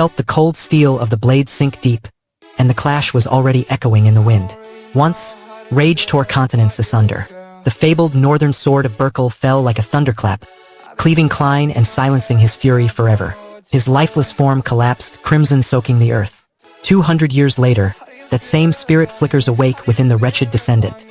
felt the cold steel of the blade sink deep, and the clash was already echoing in the wind. Once, rage tore continents asunder. The fabled northern sword of Burkle fell like a thunderclap, cleaving Klein and silencing his fury forever. His lifeless form collapsed, crimson soaking the earth. 200 years later, that same spirit flickers awake within the wretched descendant,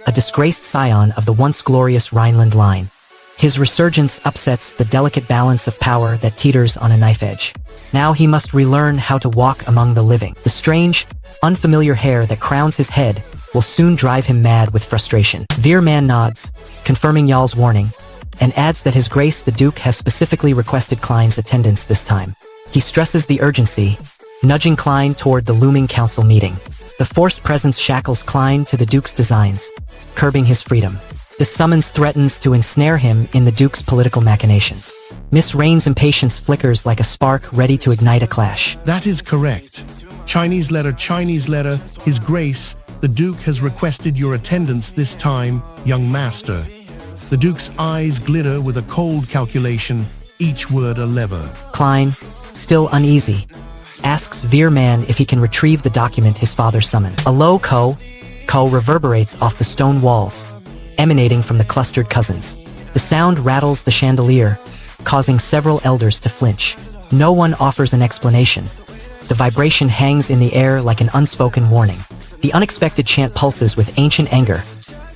a disgraced scion of the once glorious Rhineland line. His resurgence upsets the delicate balance of power that teeters on a knife edge. Now he must relearn how to walk among the living. The strange, unfamiliar hair that crowns his head will soon drive him mad with frustration. Veer Man nods, confirming Jarl's warning, and adds that His Grace the Duke has specifically requested Klein's attendance this time. He stresses the urgency, nudging Klein toward the looming council meeting. The forced presence shackles Klein to the Duke's designs, curbing his freedom. This summons threatens to ensnare him in the Duke's political machinations. Miss Rain's impatience flickers like a spark ready to ignite a clash. That is correct. Chinese letter, His Grace, the Duke has requested your attendance this time, young master. The Duke's eyes glitter with a cold calculation, each word a lever. Klein, still uneasy, asks Veer Man if he can retrieve the document his father summoned. A low co reverberates off the stone walls, emanating from the clustered cousins. The sound rattles the chandelier, causing several elders to flinch. No one offers an explanation. The vibration hangs in the air like an unspoken warning. The unexpected chant pulses with ancient anger,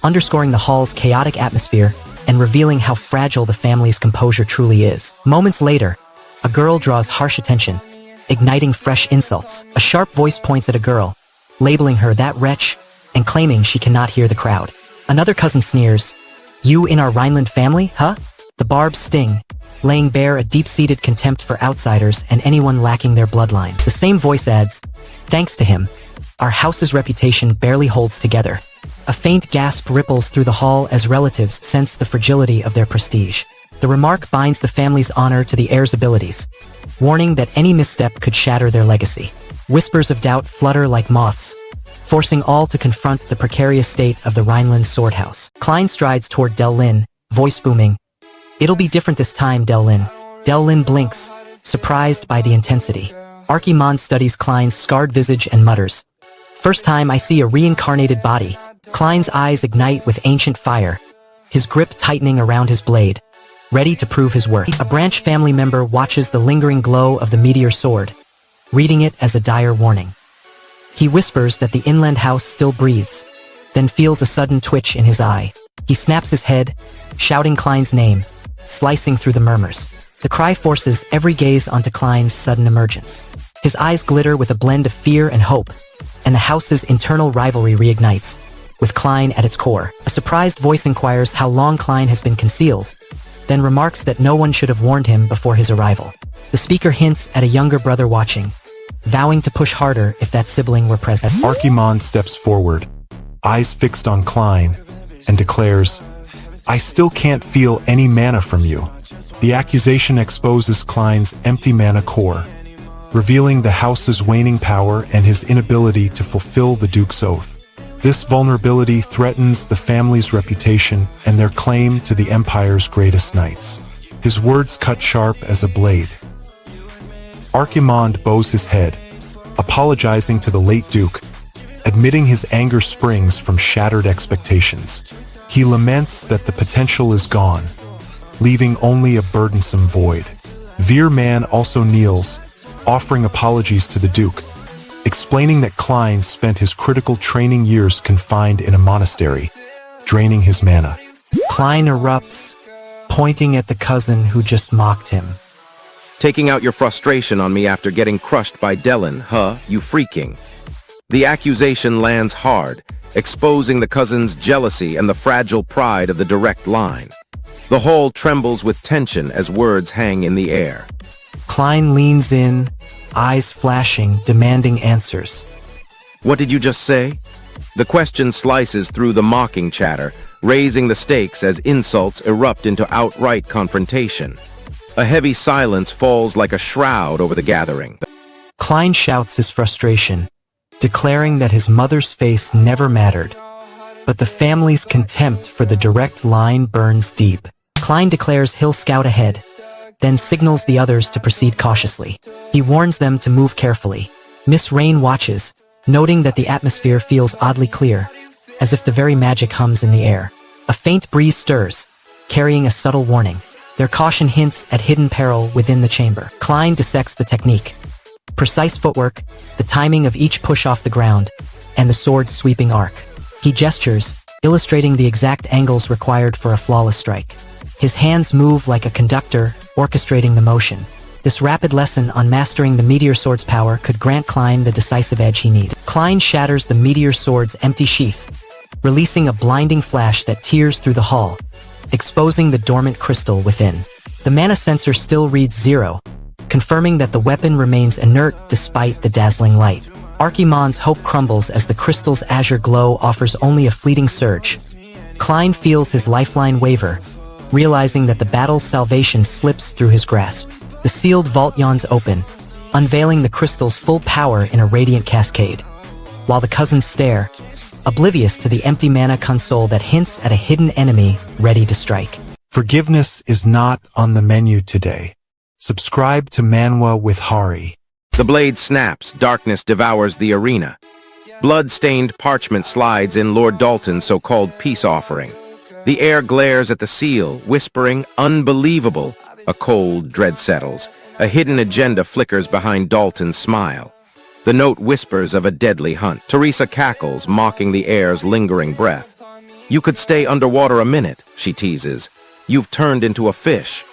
underscoring the hall's chaotic atmosphere and revealing how fragile the family's composure truly is. Moments later, a girl draws harsh attention, igniting fresh insults. A sharp voice points at a girl, labeling her that wretch and claiming she cannot hear the crowd. Another cousin sneers, "You in our Rhineland family, huh?" The barbs sting, laying bare a deep-seated contempt for outsiders and anyone lacking their bloodline. The same voice adds, "Thanks to him, our house's reputation barely holds together." A faint gasp ripples through the hall as relatives sense the fragility of their prestige. The remark binds the family's honor to the heir's abilities, warning that any misstep could shatter their legacy. Whispers of doubt flutter like moths, forcing all to confront the precarious state of the Rhineland sword house. Klein strides toward Del Lin, voice booming, "It'll be different this time, Del Lin." Del Lin blinks, surprised by the intensity. Archimond studies Klein's scarred visage and mutters, "First time I see a reincarnated body." Klein's eyes ignite with ancient fire, his grip tightening around his blade, ready to prove his worth. A branch family member watches the lingering glow of the meteor sword, reading it as a dire warning. He whispers that the inland house still breathes, then feels a sudden twitch in his eye. He snaps his head, shouting Klein's name, slicing through the murmurs. The cry forces every gaze onto Klein's sudden emergence. His eyes glitter with a blend of fear and hope, and the house's internal rivalry reignites, with Klein at its core. A surprised voice inquires how long Klein has been concealed, then remarks that no one should have warned him before his arrival. The speaker hints at a younger brother watching, vowing to push harder if that sibling were present. Archimond steps forward, eyes fixed on Klein, and declares, "I still can't feel any mana from you." The accusation exposes Klein's empty mana core, revealing the house's waning power and his inability to fulfill the Duke's oath. This vulnerability threatens the family's reputation and their claim to the Empire's greatest knights. His words cut sharp as a blade. Archimond bows his head, apologizing to the late Duke, admitting his anger springs from shattered expectations. He laments that the potential is gone, leaving only a burdensome void. Veer Man also kneels, offering apologies to the Duke, explaining that Klein spent his critical training years confined in a monastery, draining his mana. Klein erupts, pointing at the cousin who just mocked him. "Taking out your frustration on me after getting crushed by Dellin, huh, you freaking?" The accusation lands hard, exposing the cousin's jealousy and the fragile pride of the direct line. The hall trembles with tension as words hang in the air. Klein leans in, eyes flashing, demanding answers. "What did you just say?" The question slices through the mocking chatter, raising the stakes as insults erupt into outright confrontation. A heavy silence falls like a shroud over the gathering. Klein shouts his frustration, declaring that his mother's face never mattered, but the family's contempt for the direct line burns deep. Klein declares he'll scout ahead, then signals the others to proceed cautiously. He warns them to move carefully. Miss Rain watches, noting that the atmosphere feels oddly clear, as if the very magic hums in the air. A faint breeze stirs, carrying a subtle warning. Their caution hints at hidden peril within the chamber. Klein dissects the technique. Precise footwork, the timing of each push off the ground, and the sword's sweeping arc. He gestures, illustrating the exact angles required for a flawless strike. His hands move like a conductor, orchestrating the motion. This rapid lesson on mastering the meteor sword's power could grant Klein the decisive edge he needs. Klein shatters the meteor sword's empty sheath, releasing a blinding flash that tears through the hall, exposing the dormant crystal within. The mana sensor still reads 0, confirming that the weapon remains inert despite the dazzling light. Archimonde's hope crumbles as the crystal's azure glow offers only a fleeting surge. Klein feels his lifeline waver, realizing that the battle's salvation slips through his grasp. The sealed vault yawns open, unveiling the crystal's full power in a radiant cascade. While the cousins stare, oblivious to the empty mana console that hints at a hidden enemy ready to strike. Forgiveness is not on the menu today. Subscribe to Manwa with Hari. The blade snaps, darkness devours the arena. Blood-stained parchment slides in Lord Dalton's so-called peace offering. The air glares at the seal, whispering, "Unbelievable." A cold dread settles. A hidden agenda flickers behind Dalton's smile. The note whispers of a deadly hunt. Teresa cackles, mocking the air's lingering breath. "You could stay underwater a minute," she teases. "You've turned into a fish."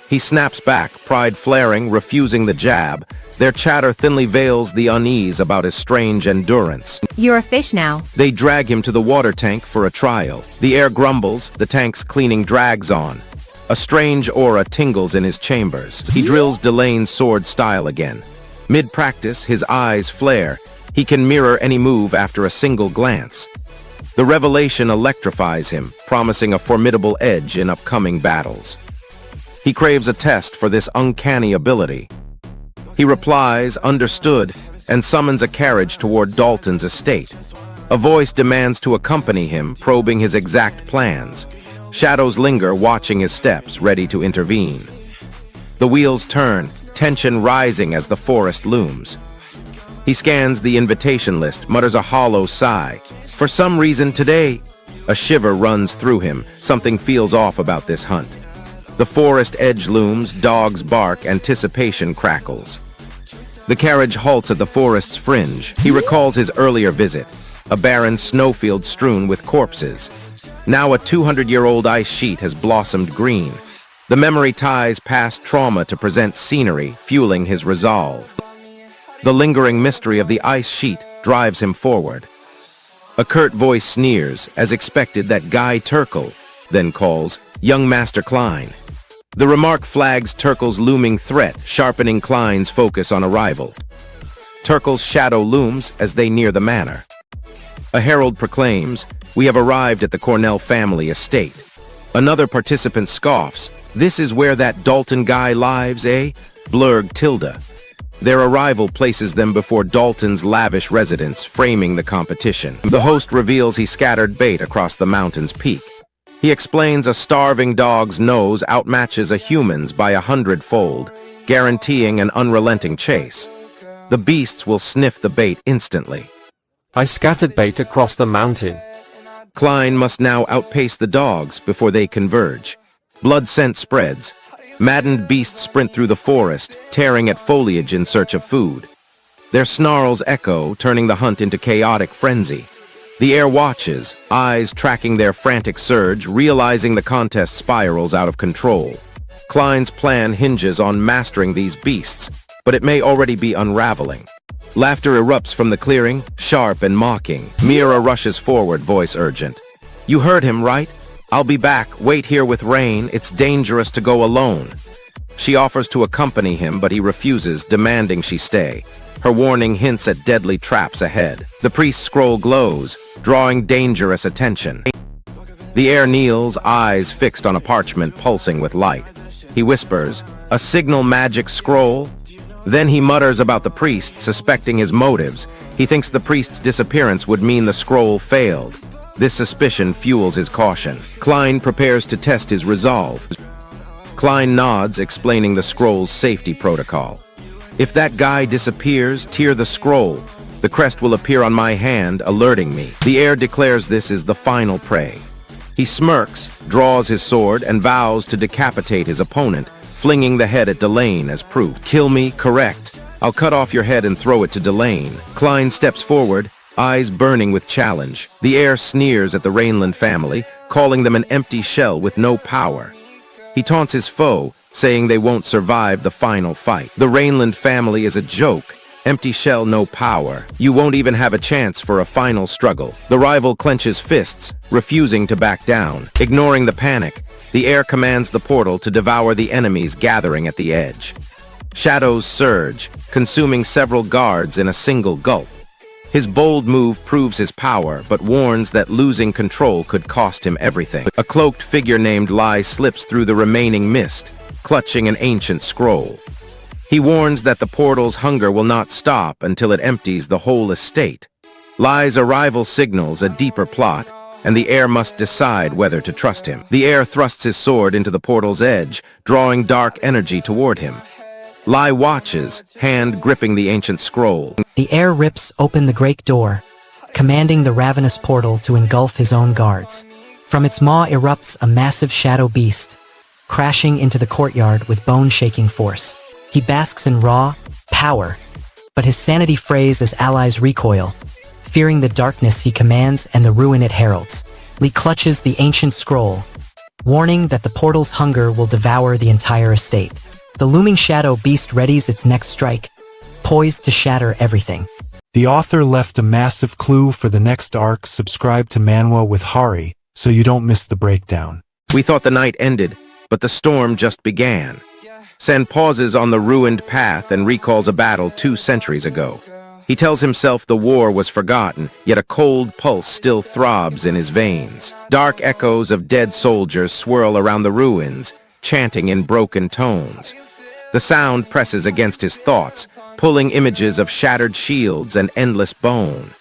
He snaps back, pride flaring, refusing the jab. Their chatter thinly veils the unease about his strange endurance. "You're a fish now." They drag him to the water tank for a trial. The air grumbles, the tank's cleaning drags on. A strange aura tingles in his chambers. He drills Delane's sword style again. Mid-practice, his eyes flare. He can mirror any move after a single glance. The revelation electrifies him, promising a formidable edge in upcoming battles. He craves a test for this uncanny ability. He replies, "Understood," and summons a carriage toward Dalton's estate. A voice demands to accompany him, probing his exact plans. Shadows linger, watching his steps, ready to intervene. The wheels turn, tension rising as the forest looms. He scans the invitation list, mutters a hollow sigh. For some reason today, a shiver runs through him. Something feels off about this hunt. The forest edge looms, dogs bark, anticipation crackles. The carriage halts at the forest's fringe. He recalls his earlier visit, a barren snowfield strewn with corpses. Now a 200-year-old ice sheet has blossomed green. The memory ties past trauma to present scenery, fueling his resolve. The lingering mystery of the ice sheet drives him forward. A curt voice sneers, as expected, that Guy Turkle, then calls, "Young Master Klein." The remark flags Turkle's looming threat, sharpening Klein's focus on arrival. Turkle's shadow looms as they near the manor. A herald proclaims, "We have arrived at the Cornell family estate." Another participant scoffs, "This is where that Dalton guy lives, eh?" Blurg tilde. Their arrival places them before Dalton's lavish residence, framing the competition. The host reveals he scattered bait across the mountain's peak. He explains a starving dog's nose outmatches a human's by 100-fold, guaranteeing an unrelenting chase. The beasts will sniff the bait instantly. "I scattered bait across the mountain." Klein must now outpace the dogs before they converge. Blood scent spreads. Maddened beasts sprint through the forest, tearing at foliage in search of food. Their snarls echo, turning the hunt into chaotic frenzy. The air watches, eyes tracking their frantic surge, realizing the contest spirals out of control. Klein's plan hinges on mastering these beasts, but it may already be unraveling. Laughter erupts from the clearing, sharp and mocking. Mira rushes forward, voice urgent. "You heard him, right? I'll be back. Wait here with Rain. It's dangerous to go alone." She offers to accompany him, but he refuses, demanding she stay. Her warning hints at deadly traps ahead. The priest's scroll glows, drawing dangerous attention. The heir kneels, eyes fixed on a parchment pulsing with light. He whispers, "A signal magic scroll?" Then he mutters about the priest, suspecting his motives. He thinks the priest's disappearance would mean the scroll failed. This suspicion fuels his caution. Klein prepares to test his resolve. Klein nods, explaining the scroll's safety protocol. If that guy disappears, tear the scroll. The crest will appear on my hand, alerting me. The heir declares this is the final prey. He smirks, draws his sword, and vows to decapitate his opponent, flinging the head at Delane as proof. Kill me, correct. I'll cut off your head and throw it to Delane. Klein steps forward, eyes burning with challenge. The heir sneers at the Rainland family, calling them an empty shell with no power. He taunts his foe, saying they won't survive the final fight. The Rainland family is a joke. Empty shell, no power. You won't even have a chance for a final struggle. The rival clenches fists, refusing to back down. Ignoring the panic, the heir commands the portal to devour the enemies gathering at the edge. Shadows surge, consuming several guards in a single gulp. His bold move proves his power, but warns that losing control could cost him everything. A cloaked figure named Lai slips through the remaining mist, clutching an ancient scroll. He warns that the portal's hunger will not stop until it empties the whole estate. Lai's arrival signals a deeper plot, and the heir must decide whether to trust him. The heir thrusts his sword into the portal's edge, drawing dark energy toward him. Lai watches, hand gripping the ancient scroll. The heir rips open the great door, commanding the ravenous portal to engulf his own guards. From its maw erupts a massive shadow beast, crashing into the courtyard with bone-shaking force. He basks in raw power, but his sanity frays as allies recoil, fearing the darkness he commands and the ruin it heralds. Lee clutches the ancient scroll, warning that the portal's hunger will devour the entire estate. The looming shadow beast readies its next strike, poised to shatter everything. The author left a massive clue for the next arc. Subscribe to Manwa with Hari so you don't miss the breakdown. We thought the night ended, but the storm just began. Sen pauses on the ruined path and recalls a battle 2 centuries ago. He tells himself the war was forgotten, yet a cold pulse still throbs in his veins. Dark echoes of dead soldiers swirl around the ruins, chanting in broken tones. The sound presses against his thoughts, pulling images of shattered shields and endless bone.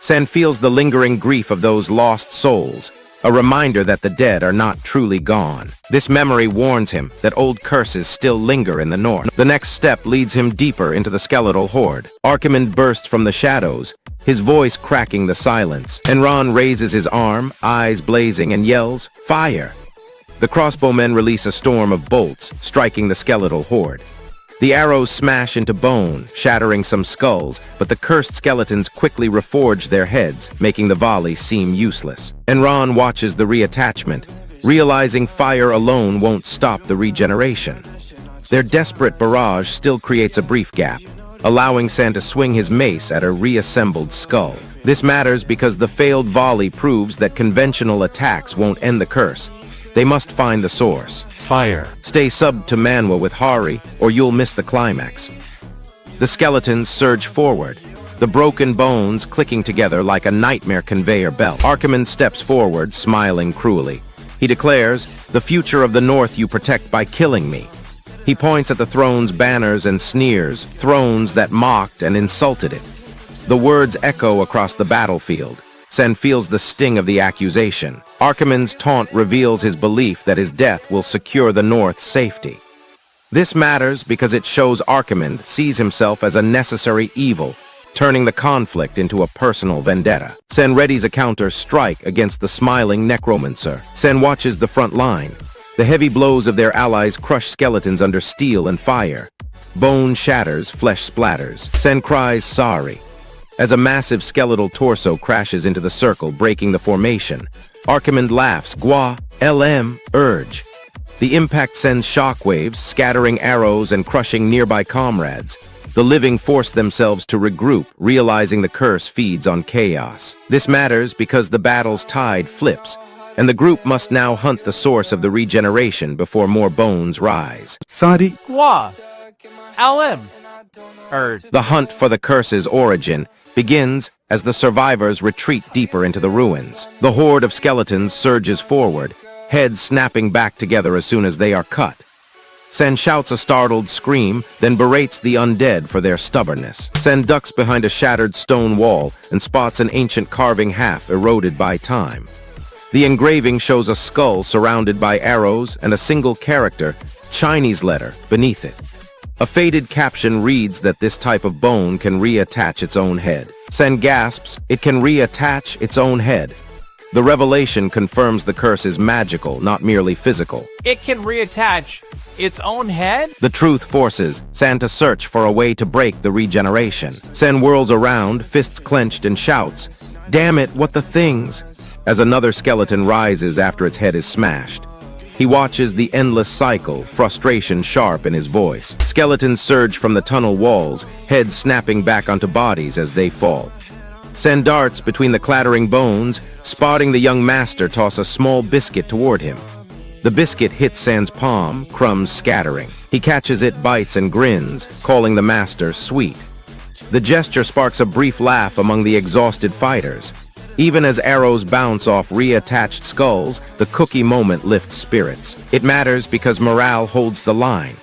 Sen feels the lingering grief of those lost souls, a reminder that the dead are not truly gone. This memory warns him that old curses still linger in the north. The next step leads him deeper into the skeletal horde. Archimonde bursts from the shadows, his voice cracking the silence. Enron raises his arm, eyes blazing, and yells, "Fire!" The crossbowmen release a storm of bolts, striking the skeletal horde. The arrows smash into bone, shattering some skulls, but the cursed skeletons quickly reforge their heads, making the volley seem useless. Enron watches the reattachment, realizing fire alone won't stop the regeneration. Their desperate barrage still creates a brief gap, allowing Sen to swing his mace at a reassembled skull. This matters because the failed volley proves that conventional attacks won't end the curse. They must find the source. Fire. Stay subbed to Manwa with Hari, or you'll miss the climax. The skeletons surge forward, the broken bones clicking together like a nightmare conveyor belt. Archimonde steps forward, smiling cruelly. He declares, "The future of the North you protect by killing me." He points at the throne's banners and sneers, thrones that mocked and insulted it. The words echo across the battlefield. Sen feels the sting of the accusation. Archimonde's taunt reveals his belief that his death will secure the North's safety. This matters because it shows Archimonde sees himself as a necessary evil, turning the conflict into a personal vendetta. Sen readies a counter strike against the smiling necromancer. Sen watches the front line. The heavy blows of their allies crush skeletons under steel and fire. Bone shatters, flesh splatters. Sen cries sorry as a massive skeletal torso crashes into the circle, breaking the formation. Archimonde laughs, "Gua, LM, urge." The impact sends shockwaves, scattering arrows and crushing nearby comrades. The living force themselves to regroup, realizing the curse feeds on chaos. This matters because the battle's tide flips, and the group must now hunt the source of the regeneration before more bones rise. Gua. LM. Urge. The hunt for the curse's origin begins as the survivors retreat deeper into the ruins. The horde of skeletons surges forward, heads snapping back together as soon as they are cut. Sen shouts a startled scream, then berates the undead for their stubbornness. Sen ducks behind a shattered stone wall and spots an ancient carving half eroded by time. The engraving shows a skull surrounded by arrows and a single character Chinese letter beneath it. A faded caption reads that this type of bone can reattach its own head. Sen gasps, it can reattach its own head. The revelation confirms the curse is magical, not merely physical. It can reattach its own head? The truth forces San to search for a way to break the regeneration. Sen whirls around, fists clenched, and shouts, "Damn it, what the things?" as another skeleton rises after its head is smashed. He watches the endless cycle, frustration sharp in his voice. Skeletons surge from the tunnel walls, heads snapping back onto bodies as they fall. Sen darts between the clattering bones, spotting the young master toss a small biscuit toward him. The biscuit hits San's palm, crumbs scattering. He catches it, bites, and grins, calling the master sweet. The gesture sparks a brief laugh among the exhausted fighters. Even as arrows bounce off reattached skulls, the cookie moment lifts spirits. It matters because morale holds the line.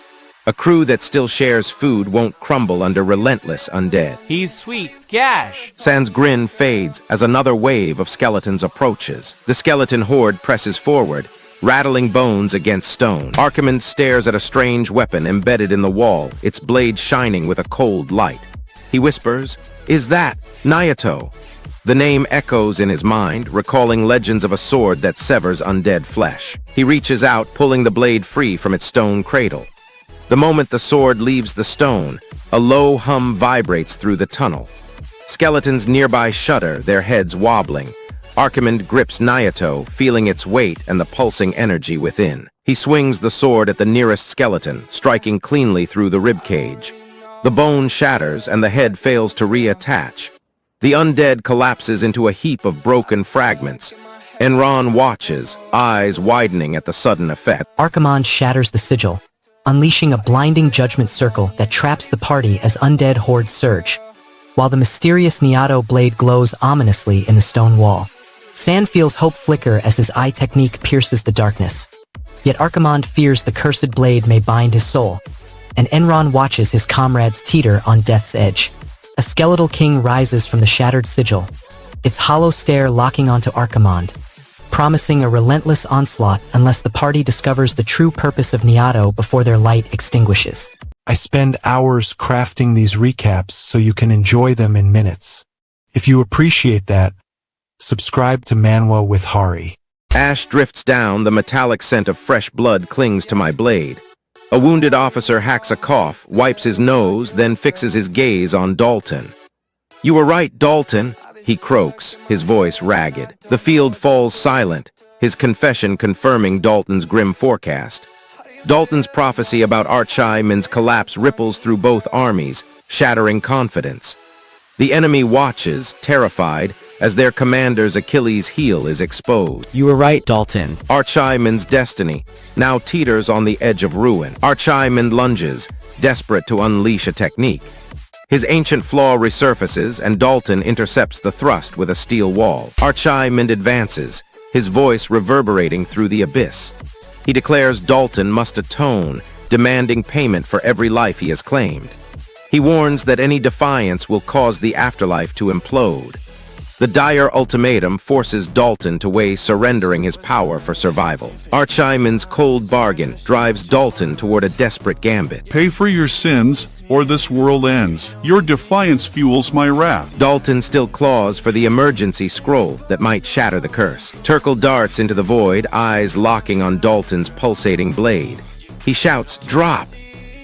A crew that still shares food won't crumble under relentless undead. He's sweet. Gash. San's grin fades as another wave of skeletons approaches. The skeleton horde presses forward, rattling bones against stone. Archimonde stares at a strange weapon embedded in the wall, its blade shining with a cold light. He whispers, "Is that Nayato?" The name echoes in his mind, recalling legends of a sword that severs undead flesh. He reaches out, pulling the blade free from its stone cradle. The moment the sword leaves the stone, a low hum vibrates through the tunnel. Skeletons nearby shudder, their heads wobbling. Archimonde grips Nayato, feeling its weight and the pulsing energy within. He swings the sword at the nearest skeleton, striking cleanly through the ribcage. The bone shatters and the head fails to reattach. The undead collapses into a heap of broken fragments. Enron watches, eyes widening at the sudden effect. Archimonde shatters the sigil, unleashing a blinding judgment circle that traps the party as undead hordes surge, while the mysterious Nyato blade glows ominously in the stone wall. San feels hope flicker as his eye technique pierces the darkness. Yet Archimonde fears the cursed blade may bind his soul, and Enron watches his comrades teeter on death's edge. A skeletal king rises from the shattered sigil, its hollow stare locking onto Archimonde, promising a relentless onslaught unless the party discovers the true purpose of Nyato before their light extinguishes. I spend hours crafting these recaps so you can enjoy them in minutes. If you appreciate that, subscribe to Manwa with Hari. Ash drifts down, the metallic scent of fresh blood clings to my blade. A wounded officer hacks a cough, wipes his nose, then fixes his gaze on Dalton. "You were right, Dalton," he croaks, his voice ragged. The field falls silent, his confession confirming Dalton's grim forecast. Dalton's prophecy about Archimonde's collapse ripples through both armies, shattering confidence. The enemy watches, terrified, as their commander's Achilles' heel is exposed. You were right, Dalton. Archimonde's destiny now teeters on the edge of ruin. Archimonde lunges, desperate to unleash a technique. His ancient flaw resurfaces, and Dalton intercepts the thrust with a steel wall. Archimonde advances, his voice reverberating through the abyss. He declares Dalton must atone, demanding payment for every life he has claimed. He warns that any defiance will cause the afterlife to implode. The dire ultimatum forces Dalton to weigh surrendering his power for survival. Archimonde's cold bargain drives Dalton toward a desperate gambit. Pay for your sins, or this world ends. Your defiance fuels my wrath. Dalton still claws for the emergency scroll that might shatter the curse. Turkle darts into the void, eyes locking on Dalton's pulsating blade. He shouts, "Drop!"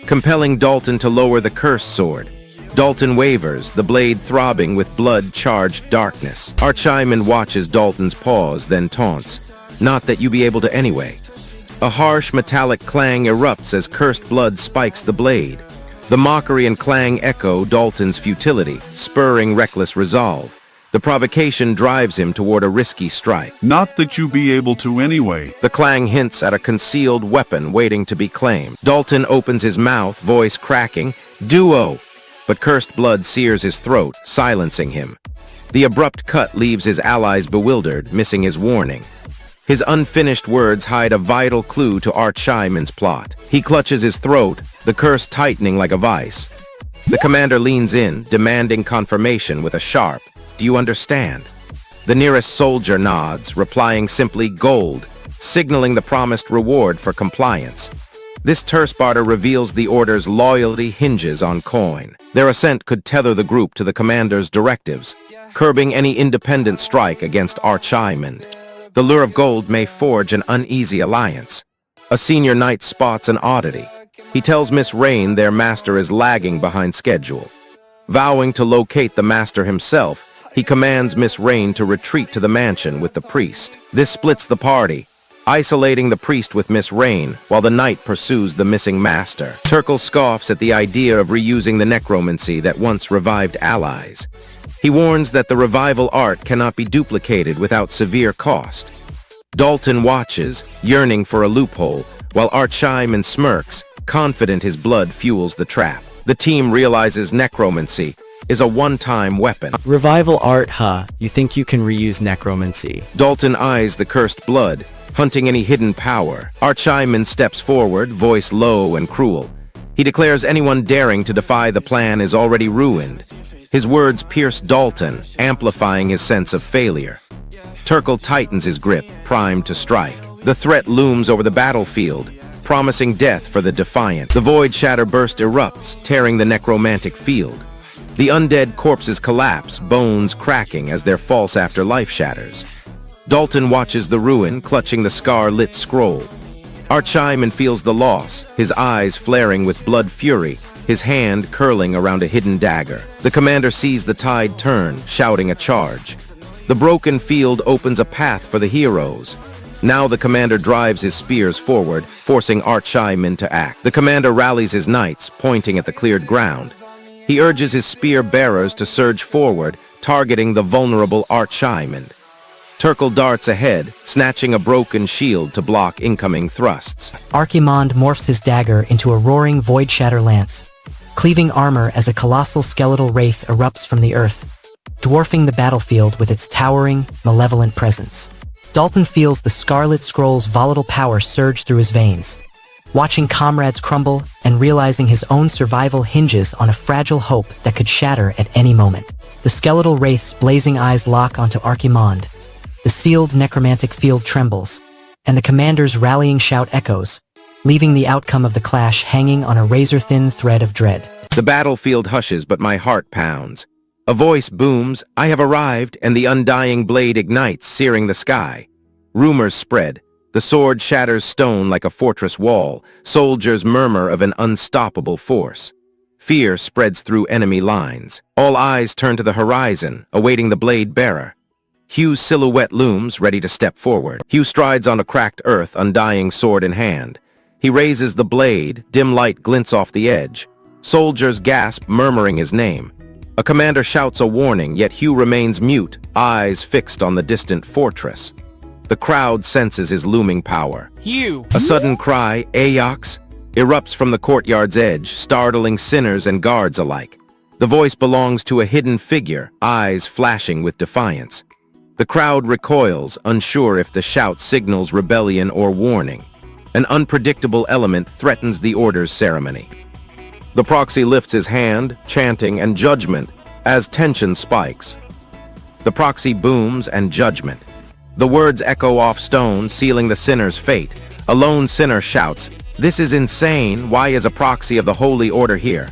compelling Dalton to lower the cursed sword. Dalton wavers, the blade throbbing with blood-charged darkness. Archimonde watches Dalton's pause, then taunts, "Not that you be able to anyway." A harsh metallic clang erupts as cursed blood spikes the blade. The mockery and clang echo Dalton's futility, spurring reckless resolve. The provocation drives him toward a risky strike. Not that you be able to anyway. The clang hints at a concealed weapon waiting to be claimed. Dalton opens his mouth, voice cracking, "Duo!" But cursed blood sears his throat, silencing him. The abrupt cut leaves his allies bewildered, missing his warning. His unfinished words hide a vital clue to Archimonde's plot. He clutches his throat, the curse tightening like a vice. The commander leans in, demanding confirmation with a sharp, "Do you understand?" The nearest soldier nods, replying simply, "Gold," signaling the promised reward for compliance. This terse barter reveals the Order's loyalty hinges on coin. Their assent could tether the group to the commander's directives, curbing any independent strike against Archimonde. The lure of gold may forge an uneasy alliance. A senior knight spots an oddity. He tells Miss Rain their master is lagging behind schedule. Vowing to locate the master himself, he commands Miss Rain to retreat to the mansion with the priest. This splits the party, isolating the priest with Miss Rain, while the knight pursues the missing master. Turkle scoffs at the idea of reusing the necromancy that once revived allies. He warns that the revival art cannot be duplicated without severe cost. Dalton watches, yearning for a loophole, while Archimonde smirks, confident his blood fuels the trap. The team realizes necromancy is a one-time weapon. Revival art, huh? You think you can reuse necromancy? Dalton eyes the cursed blood, hunting any hidden power. Archimonde steps forward, voice low and cruel. He declares anyone daring to defy the plan is already ruined. His words pierce Dalton, amplifying his sense of failure. Turkle tightens his grip, primed to strike. The threat looms over the battlefield, promising death for the defiant. The Void Shatter burst erupts, tearing the necromantic field. The undead corpses collapse, bones cracking as their false afterlife shatters. Dalton watches the ruin, clutching the scar-lit scroll. Archimonde feels the loss, his eyes flaring with blood fury, his hand curling around a hidden dagger. The commander sees the tide turn, shouting a charge. The broken field opens a path for the heroes. Now the commander drives his spears forward, forcing Archimonde to act. The commander rallies his knights, pointing at the cleared ground. He urges his spear bearers to surge forward, targeting the vulnerable Archimonde. Turkle darts ahead, snatching a broken shield to block incoming thrusts. Archimonde morphs his dagger into a roaring Void Shatter lance, cleaving armor as a colossal skeletal wraith erupts from the earth, dwarfing the battlefield with its towering, malevolent presence. Dalton feels the Scarlet Scroll's volatile power surge through his veins. Watching comrades crumble and realizing his own survival hinges on a fragile hope that could shatter at any moment. The skeletal wraith's blazing eyes lock onto Archimonde. The sealed necromantic field trembles, and the commander's rallying shout echoes, leaving the outcome of the clash hanging on a razor-thin thread of dread. The battlefield hushes, but my heart pounds. A voice booms, "I have arrived," and the undying blade ignites, searing the sky. Rumors spread. The sword shatters stone like a fortress wall. Soldiers murmur of an unstoppable force. Fear spreads through enemy lines. All eyes turn to the horizon, awaiting the blade bearer. Hugh's silhouette looms, ready to step forward. Hugh strides on a cracked earth, undying sword in hand. He raises the blade, dim light glints off the edge. Soldiers gasp, murmuring his name. A commander shouts a warning, yet Hugh remains mute, eyes fixed on the distant fortress. The crowd senses his looming power. Hugh! A sudden cry, "Aox!" erupts from the courtyard's edge, startling sinners and guards alike. The voice belongs to a hidden figure, eyes flashing with defiance. The crowd recoils, unsure if the shout signals rebellion or warning. An unpredictable element threatens the Order's ceremony. The proxy lifts his hand, chanting and judgment, as tension spikes. The proxy booms and judgment. The words echo off stone, sealing the sinner's fate. A lone sinner shouts, "This is insane. Why is a proxy of the Holy Order here?"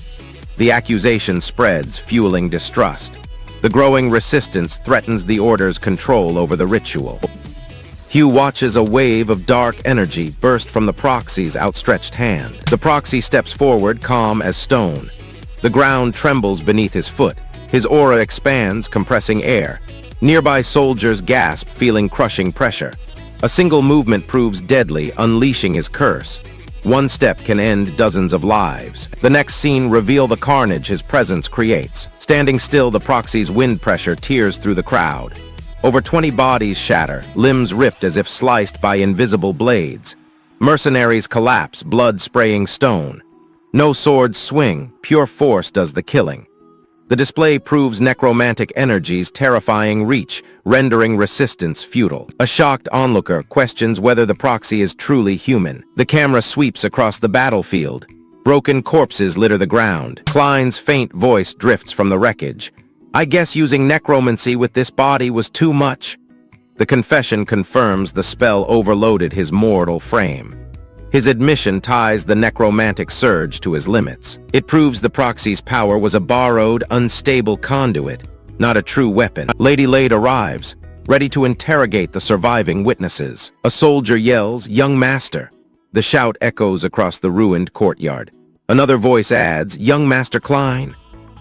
The accusation spreads, fueling distrust. The growing resistance threatens the Order's control over the ritual. Hugh watches a wave of dark energy burst from the proxy's outstretched hand. The proxy steps forward, calm as stone. The ground trembles beneath his foot. His aura expands, compressing air. Nearby soldiers gasp, feeling crushing pressure. A single movement proves deadly, unleashing his curse. One step can end dozens of lives. The next scene reveals the carnage his presence creates. Standing still, the proxy's wind pressure tears through the crowd. Over 20 bodies shatter, limbs ripped as if sliced by invisible blades. Mercenaries collapse, blood spraying stone. No swords swing, pure force does the killing. The display proves necromantic energy's terrifying reach, rendering resistance futile. A shocked onlooker questions whether the proxy is truly human. The camera sweeps across the battlefield. Broken corpses litter the ground. Klein's faint voice drifts from the wreckage. "I guess using necromancy with this body was too much." The confession confirms the spell overloaded his mortal frame. His admission ties the necromantic surge to his limits. It proves the proxy's power was a borrowed, unstable conduit, not a true weapon. Lady Lade arrives, ready to interrogate the surviving witnesses. A soldier yells, "Young Master." The shout echoes across the ruined courtyard. Another voice adds, "Young Master Klein."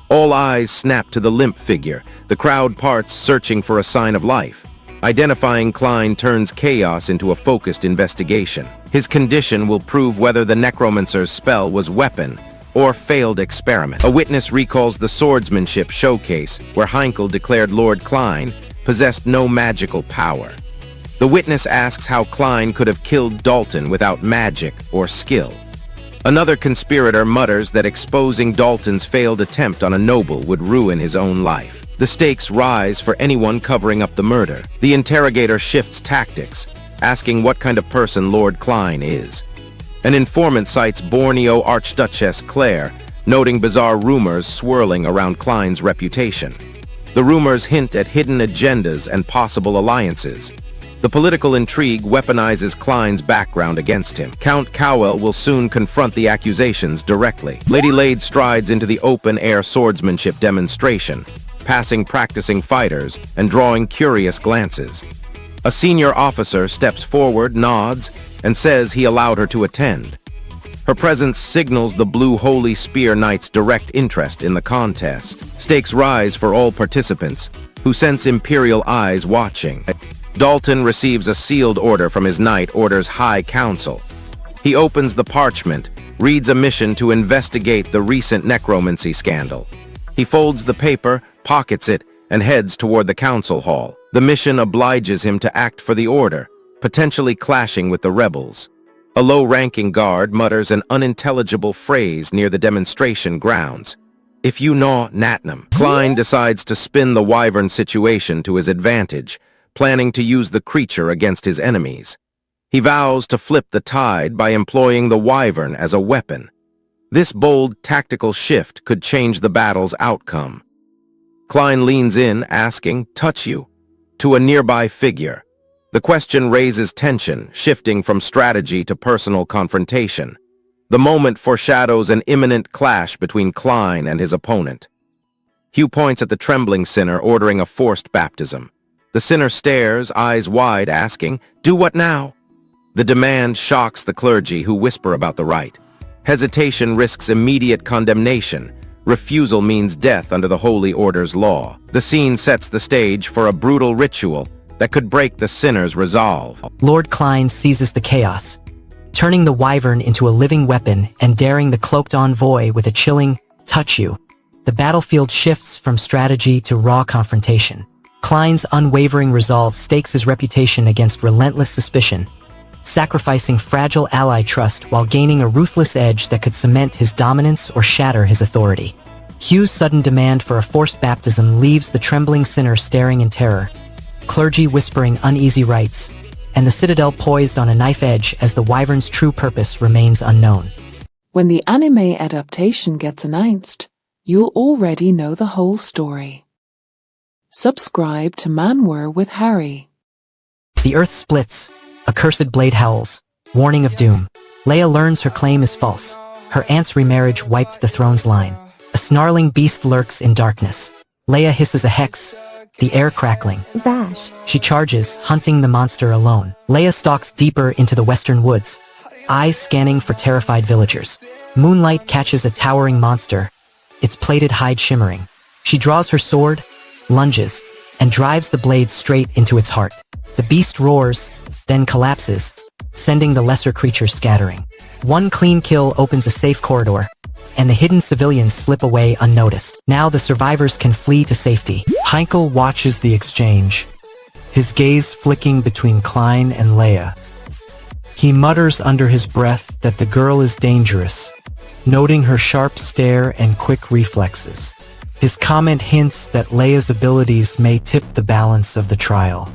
All eyes snap to the limp figure. The crowd parts, searching for a sign of life. Identifying Klein turns chaos into a focused investigation. His condition will prove whether the necromancer's spell was weapon or failed experiment. A witness recalls the swordsmanship showcase where Heinkel declared Lord Klein possessed no magical power. The witness asks how Klein could have killed Dalton without magic or skill. Another conspirator mutters that exposing Dalton's failed attempt on a noble would ruin his own life. The stakes rise for anyone covering up the murder. The interrogator shifts tactics, asking what kind of person Lord Klein is. An informant cites Borneo Archduchess Claire, noting bizarre rumors swirling around Klein's reputation. The rumors hint at hidden agendas and possible alliances. The political intrigue weaponizes Klein's background against him. Count Cowell will soon confront the accusations directly. Lady Lade strides into the open-air swordsmanship demonstration, passing practicing fighters and drawing curious glances. A senior officer steps forward, nods, and says he allowed her to attend. Her presence signals the Blue Holy Spear Knight's direct interest in the contest. Stakes rise for all participants, who sense Imperial eyes watching. Dalton receives a sealed order from his knight, orders High Council. He opens the parchment, reads a mission to investigate the recent necromancy scandal. He folds the paper, pockets it, and heads toward the council hall. The mission obliges him to act for the order, potentially clashing with the rebels. A low-ranking guard mutters an unintelligible phrase near the demonstration grounds. "If you know Natnam." Klein decides to spin the wyvern situation to his advantage, planning to use the creature against his enemies. He vows to flip the tide by employing the wyvern as a weapon. This bold tactical shift could change the battle's outcome. Klein leans in, asking, "Touch you?" to a nearby figure. The question raises tension, shifting from strategy to personal confrontation. The moment foreshadows an imminent clash between Klein and his opponent. Hugh points at the trembling sinner, ordering a forced baptism. The sinner stares, eyes wide, asking, "Do what now?" The demand shocks the clergy, who whisper about the rite. Hesitation risks immediate condemnation. Refusal means death under the Holy Order's law. The scene sets the stage for a brutal ritual that could break the sinner's resolve. Lord Klein seizes the chaos, turning the wyvern into a living weapon and daring the cloaked envoy with a chilling, "Touch you." The battlefield shifts from strategy to raw confrontation. Klein's unwavering resolve stakes his reputation against relentless suspicion, sacrificing fragile ally trust while gaining a ruthless edge that could cement his dominance or shatter his authority. Hugh's sudden demand for a forced baptism leaves the trembling sinner staring in terror, clergy whispering uneasy rites, and the citadel poised on a knife edge as the wyvern's true purpose remains unknown. When the anime adaptation gets announced, you'll already know the whole story. Subscribe to Manwa with Harry. The earth splits, a cursed blade howls, warning of doom. Leia learns her claim is false. Her aunt's remarriage wiped the throne's line. A snarling beast lurks in darkness. Leia hisses a hex, the air crackling. Vash. She charges, hunting the monster alone. Leia stalks deeper into the western woods, eyes scanning for terrified villagers. Moonlight catches a towering monster, its plated hide shimmering. She draws her sword, lunges, and drives the blade straight into its heart. The beast roars, then collapses, sending the lesser creature scattering. One clean kill opens a safe corridor, and the hidden civilians slip away unnoticed. Now the survivors can flee to safety. Heinkel watches the exchange, his gaze flicking between Klein and Leia. He mutters under his breath that the girl is dangerous, noting her sharp stare and quick reflexes. His comment hints that Leia's abilities may tip the balance of the trial.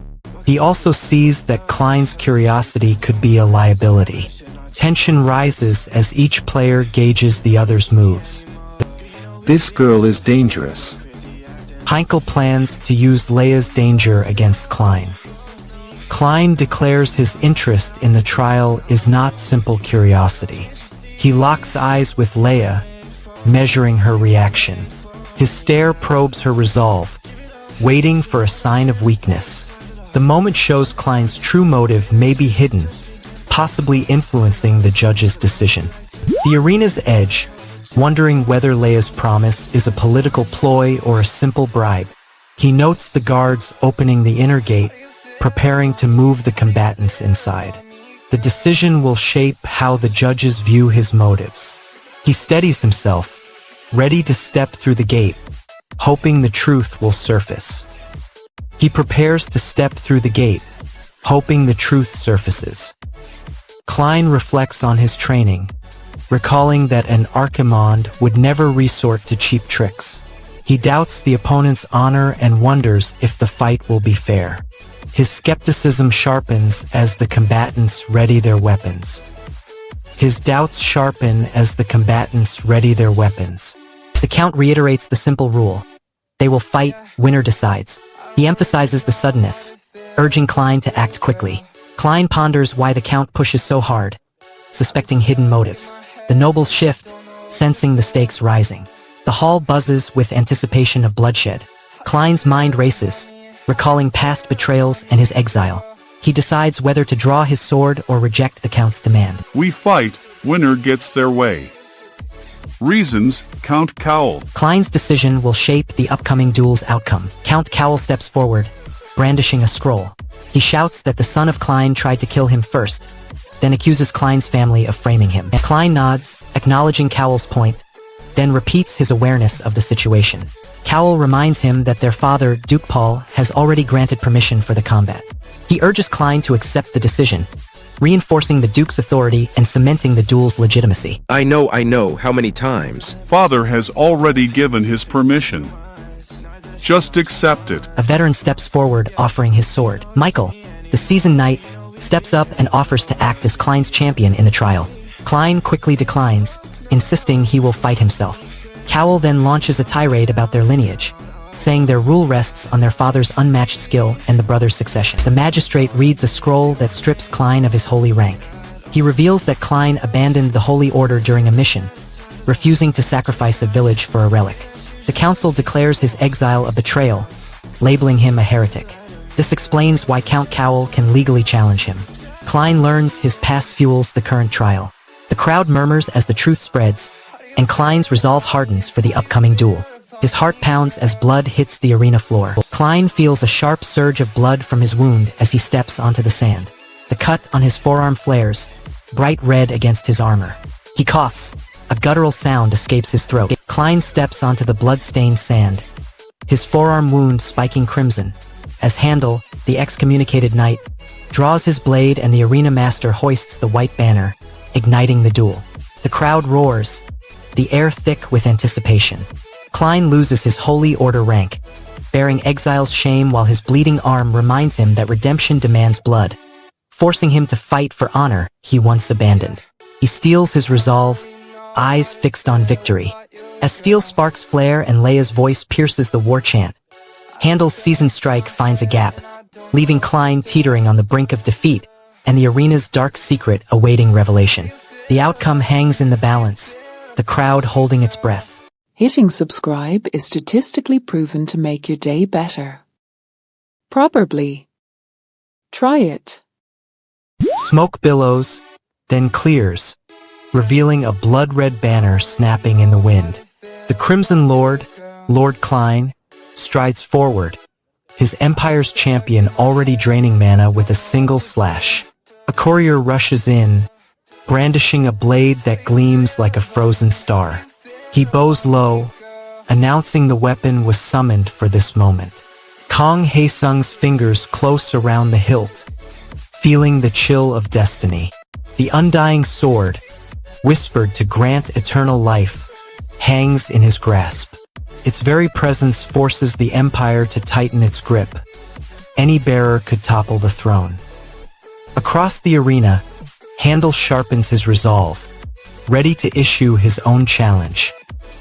He also sees that Klein's curiosity could be a liability. Tension rises as each player gauges the other's moves. This girl is dangerous. Heinkel plans to use Leia's danger against Klein. Klein declares his interest in the trial is not simple curiosity. He locks eyes with Leia, measuring her reaction. His stare probes her resolve, waiting for a sign of weakness. The moment shows Klein's true motive may be hidden, possibly influencing the judge's decision. The arena's edge, wondering whether Leia's promise is a political ploy or a simple bribe. He notes the guards opening the inner gate, preparing to move the combatants inside. The decision will shape how the judges view his motives. He steadies himself, ready to step through the gate, hoping the truth will surface. He prepares to step through the gate, hoping the truth surfaces. Klein reflects on his training, recalling that an Archimond would never resort to cheap tricks. He doubts the opponent's honor and wonders if the fight will be fair. His skepticism sharpens as the combatants ready their weapons. His doubts sharpen as the combatants ready their weapons. The Count reiterates the simple rule. They will fight, winner decides. He emphasizes the suddenness, urging Klein to act quickly. Klein ponders why the Count pushes so hard, suspecting hidden motives. The nobles shift, sensing the stakes rising. The hall buzzes with anticipation of bloodshed. Klein's mind races, recalling past betrayals and his exile. He decides whether to draw his sword or reject the Count's demand. We fight, winner gets their way. Reasons, Count Cowl. Klein's decision will shape the upcoming duel's outcome. Count Cowl steps forward, brandishing a scroll. He shouts that the son of Klein tried to kill him first, then accuses Klein's family of framing him. Klein nods, acknowledging Cowell's point, then repeats his awareness of the situation. Cowell reminds him that their father, Duke Paul, has already granted permission for the combat. He urges Klein to accept the decision, reinforcing the Duke's authority and cementing the duel's legitimacy. I know, how many times? Father has already given his permission. Just accept it. A veteran steps forward, offering his sword. Michael, the seasoned knight, steps up and offers to act as Klein's champion in the trial. Klein quickly declines, insisting he will fight himself. Cowell then launches a tirade about their lineage, saying their rule rests on their father's unmatched skill and the brothers' succession. The magistrate reads a scroll that strips Klein of his holy rank. He reveals that Klein abandoned the Holy Order during a mission, refusing to sacrifice a village for a relic. The council declares his exile a betrayal, labeling him a heretic. This explains why Count Cowell can legally challenge him. Klein learns his past fuels the current trial. The crowd murmurs as the truth spreads, and Klein's resolve hardens for the upcoming duel. His heart pounds as blood hits the arena floor. Klein feels a sharp surge of blood from his wound as he steps onto the sand. The cut on his forearm flares, bright red against his armor. He coughs. A guttural sound escapes his throat. Klein steps onto the blood-stained sand, his forearm wound spiking crimson, as Handel, the excommunicated knight, draws his blade and the arena master hoists the white banner, igniting the duel. The crowd roars, the air thick with anticipation. Klein loses his Holy Order rank, bearing exile's shame while his bleeding arm reminds him that redemption demands blood, forcing him to fight for honor he once abandoned. He steels his resolve, eyes fixed on victory. As steel sparks flare and Leia's voice pierces the war chant, Handel's seasoned strike finds a gap, leaving Klein teetering on the brink of defeat and the arena's dark secret awaiting revelation. The outcome hangs in the balance, the crowd holding its breath. Hitting subscribe is statistically proven to make your day better. Probably. Try it. Smoke billows, then clears, revealing a blood-red banner snapping in the wind. The Crimson Lord, Lord Klein, strides forward, his empire's champion already draining mana with a single slash. A courier rushes in, brandishing a blade that gleams like a frozen star. He bows low, announcing the weapon was summoned for this moment. Kong Haesung's fingers close around the hilt, feeling the chill of destiny. The undying sword, whispered to grant eternal life, hangs in his grasp. Its very presence forces the Empire to tighten its grip. Any bearer could topple the throne. Across the arena, Handel sharpens his resolve, ready to issue his own challenge.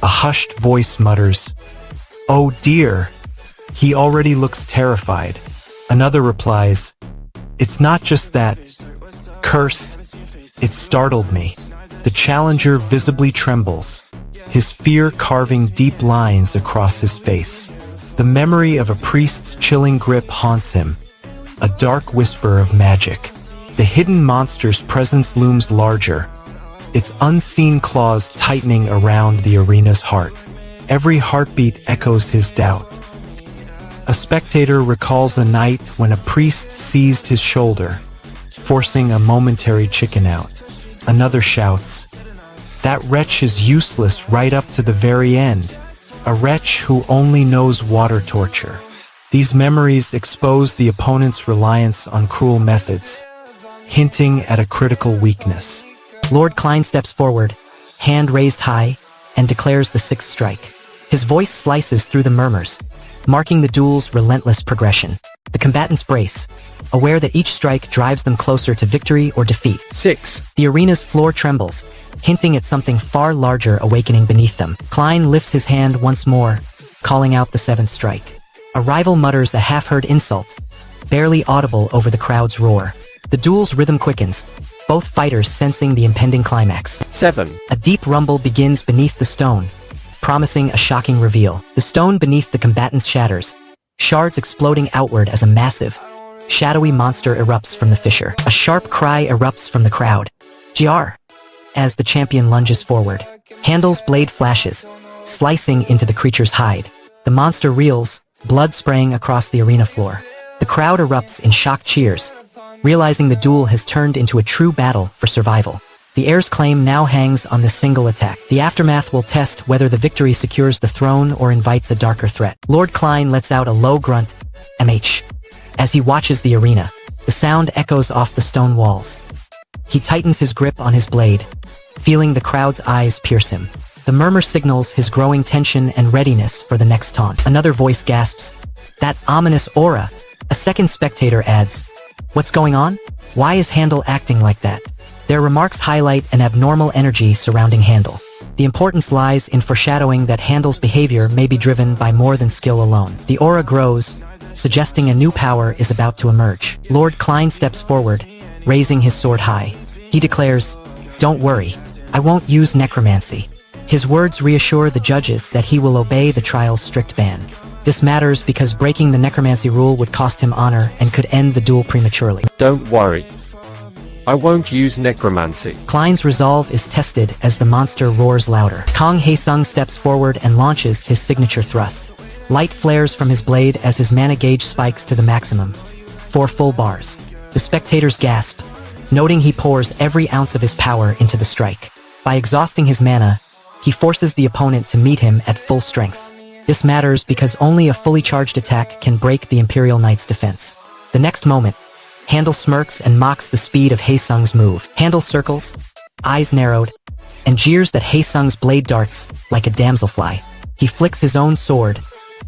A hushed voice mutters, "Oh dear, he already looks terrified." Another replies, It's not just that. Cursed, it startled me. The challenger visibly trembles, his fear carving deep lines across his face. The memory of a priest's chilling grip haunts him, a dark whisper of magic. The hidden monster's presence looms larger, its unseen claws tightening around the arena's heart. Every heartbeat echoes his doubt. A spectator recalls a night when a priest seized his shoulder, forcing a momentary chicken out. Another shouts, "That wretch is useless right up to the very end." A wretch who only knows water torture. These memories expose the opponent's reliance on cruel methods, hinting at a critical weakness. Lord Klein steps forward, hand raised high, and declares the sixth strike. His voice slices through the murmurs, marking the duel's relentless progression. The combatants brace, aware that each strike drives them closer to victory or defeat. 6. The arena's floor trembles, hinting at something far larger awakening beneath them. Klein lifts his hand once more, calling out the seventh strike. A rival mutters a half-heard insult, barely audible over the crowd's roar. The duel's rhythm quickens, both fighters sensing the impending climax. 7. A deep rumble begins beneath the stone, promising a shocking reveal. The stone beneath the combatants shatters, shards exploding outward as a massive, shadowy monster erupts from the fissure. A sharp cry erupts from the crowd. "GR!" as the champion lunges forward. Handle's blade flashes, slicing into the creature's hide. The monster reels, blood spraying across the arena floor. The crowd erupts in shocked cheers, realizing the duel has turned into a true battle for survival. The heir's claim now hangs on this single attack. The aftermath will test whether the victory secures the throne or invites a darker threat. Lord Klein lets out a low grunt, MH. As he watches the arena, the sound echoes off the stone walls. He tightens his grip on his blade, feeling the crowd's eyes pierce him. The murmur signals his growing tension and readiness for the next taunt. Another voice gasps, "That ominous aura." A second spectator adds, "What's going on? Why is Handel acting like that?" Their remarks highlight an abnormal energy surrounding Handel. The importance lies in foreshadowing that Handel's behavior may be driven by more than skill alone. The aura grows, suggesting a new power is about to emerge. Lord Klein steps forward, raising his sword high. He declares, "Don't worry, I won't use necromancy." His words reassure the judges that he will obey the trial's strict ban. This matters because breaking the necromancy rule would cost him honor and could end the duel prematurely. "Don't worry. I won't use necromancy." Klein's resolve is tested as the monster roars louder. Kong Haesung steps forward and launches his signature thrust. Light flares from his blade as his mana gauge spikes to the maximum. 4 full bars. The spectators gasp, noting he pours every ounce of his power into the strike. By exhausting his mana, he forces the opponent to meet him at full strength. This matters because only a fully charged attack can break the Imperial Knight's defense. The next moment, Handel smirks and mocks the speed of Haesung's move. Handel circles, eyes narrowed, and jeers that Haesung's blade darts like a damselfly. He flicks his own sword,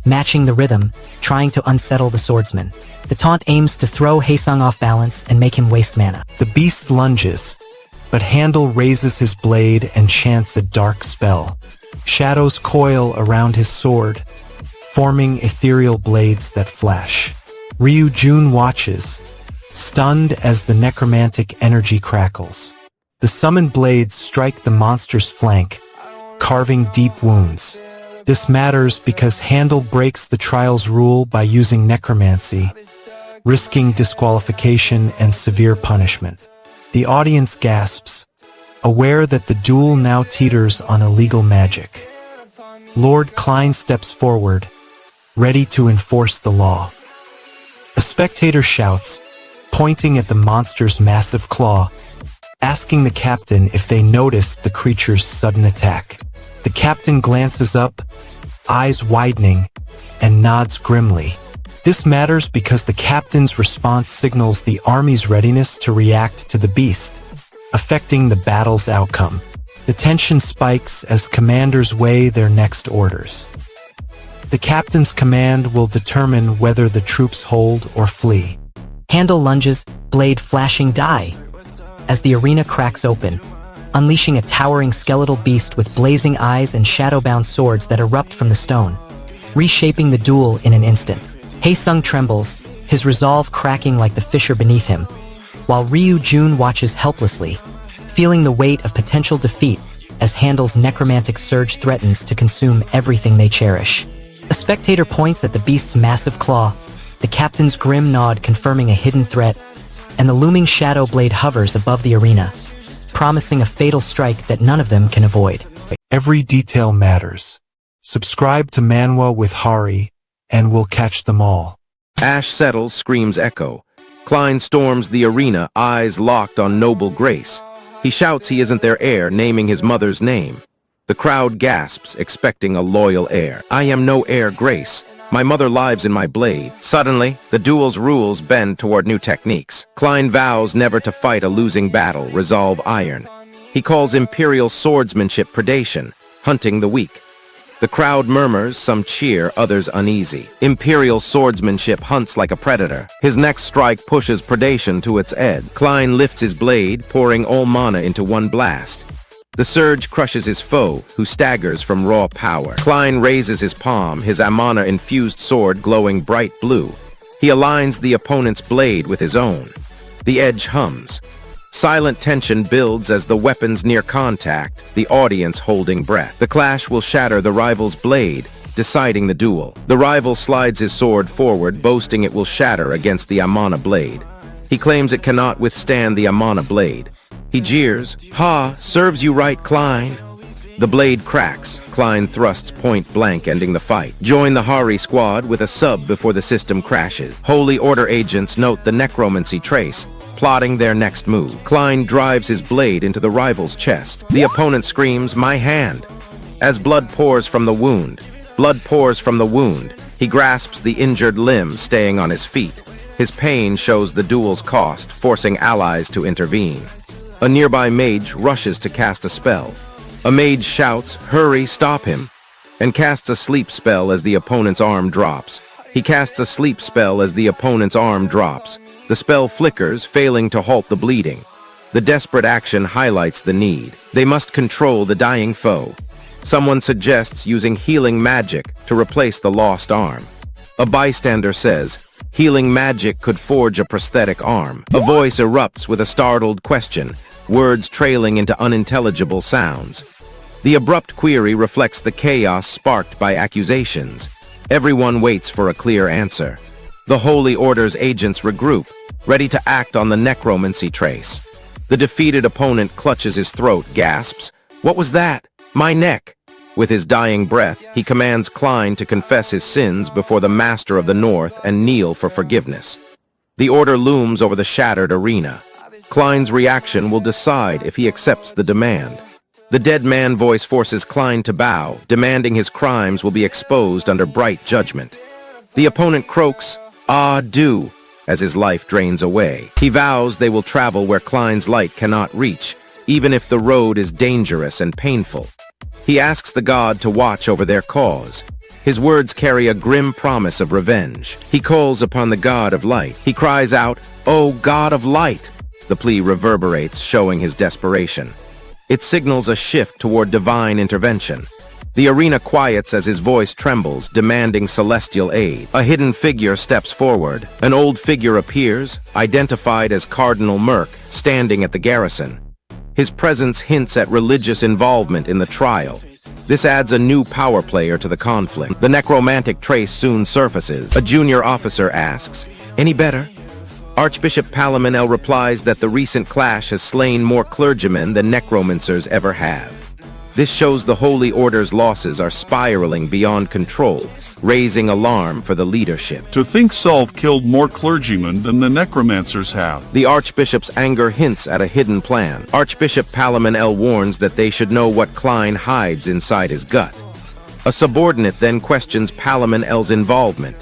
matching the rhythm, trying to unsettle the swordsman. The taunt aims to throw Haesung off balance and make him waste mana. The beast lunges, but Handel raises his blade and chants a dark spell. Shadows coil around his sword, forming ethereal blades that flash. Ryu Jun watches, stunned as the necromantic energy crackles. The summoned blades strike the monster's flank, carving deep wounds. This matters because Handel breaks the trial's rule by using necromancy, risking disqualification and severe punishment. The audience gasps, aware that the duel now teeters on illegal magic. Lord Klein steps forward, ready to enforce the law. A spectator shouts, pointing at the monster's massive claw, asking the captain if they noticed the creature's sudden attack. The captain glances up, eyes widening, and nods grimly. This matters because the captain's response signals the army's readiness to react to the beast, affecting the battle's outcome. The tension spikes as commanders weigh their next orders. The captain's command will determine whether the troops hold or flee. Handel lunges, blade flashing die, as the arena cracks open, unleashing a towering skeletal beast with blazing eyes and shadow-bound swords that erupt from the stone, reshaping the duel in an instant. Haesung trembles, his resolve cracking like the fissure beneath him, while Ryu Jun watches helplessly, feeling the weight of potential defeat as Handel's necromantic surge threatens to consume everything they cherish. A spectator points at the beast's massive claw, the captain's grim nod confirming a hidden threat, and the looming shadow blade hovers above the arena, promising a fatal strike that none of them can avoid. Every detail matters. Subscribe to Manwa with Hari, and we'll catch them all. Ash settles, screams echo. Klein storms the arena, eyes locked on noble Grace. He shouts he isn't their heir, naming his mother's name. The crowd gasps, expecting a loyal heir. I am no heir, Grace. My mother lives in my blade. Suddenly, the duel's rules bend toward new techniques. Klein vows never to fight a losing battle, resolve iron. He calls imperial swordsmanship predation, hunting the weak. The crowd murmurs, some cheer, others uneasy. Imperial swordsmanship hunts like a predator. His next strike pushes predation to its edge. Klein lifts his blade, pouring all mana into one blast. The surge crushes his foe, who staggers from raw power. Klein raises his palm, his Amana-infused sword glowing bright blue. He aligns the opponent's blade with his own. The edge hums. Silent tension builds as the weapons near contact, the audience holding breath. The clash will shatter the rival's blade, deciding the duel. The rival slides his sword forward, boasting it will shatter against the Amana blade. He claims it cannot withstand the Amana blade. He jeers, "Ha, serves you right, Klein." The blade cracks. Klein thrusts point blank, ending the fight. Join the Hari squad with a sub before the system crashes. Holy Order agents note the necromancy trace, plotting their next move. Klein drives his blade into the rival's chest. The opponent screams, "My hand!" As blood pours from the wound. He grasps the injured limb, staying on his feet. His pain shows the duel's cost, forcing allies to intervene. A nearby mage rushes to cast a spell. A mage shouts, "Hurry, stop him," and casts a sleep spell as the opponent's arm drops. The spell flickers, failing to halt the bleeding. The desperate action highlights the need. They must control the dying foe. Someone suggests using healing magic to replace the lost arm. A bystander says, healing magic could forge a prosthetic arm. A voice erupts with a startled question, words trailing into unintelligible sounds. The abrupt query reflects the chaos sparked by accusations. Everyone waits for a clear answer. The Holy Order's agents regroup, ready to act on the necromancy trace. The defeated opponent clutches his throat, gasps, "What was that? My neck!" With his dying breath, he commands Klein to confess his sins before the Master of the North and kneel for forgiveness. The order looms over the shattered arena. Klein's reaction will decide if he accepts the demand. The dead man voice forces Klein to bow, demanding his crimes will be exposed under bright judgment. The opponent croaks, "Ah, do," as his life drains away. He vows they will travel where Klein's light cannot reach, even if the road is dangerous and painful. He asks the god to watch over their cause. His words carry a grim promise of revenge. He calls upon the god of light. He cries out, "Oh, god of light!" The plea reverberates, showing his desperation. It signals a shift toward divine intervention. The arena quiets as his voice trembles, demanding celestial aid. A hidden figure steps forward. An old figure appears, identified as Cardinal Merc, standing at the garrison. His presence hints at religious involvement in the trial. This adds a new power player to the conflict. The necromantic trace soon surfaces. A junior officer asks, "Any better?" Archbishop Palaminel replies that the recent clash has slain more clergymen than necromancers ever have. This shows the Holy Order's losses are spiraling beyond control, raising alarm for the leadership. To think Solve killed more clergymen than the necromancers have. The Archbishop's anger hints at a hidden plan. Archbishop Palaminel warns that they should know what Klein hides inside his gut. A subordinate then questions Palaminel's involvement.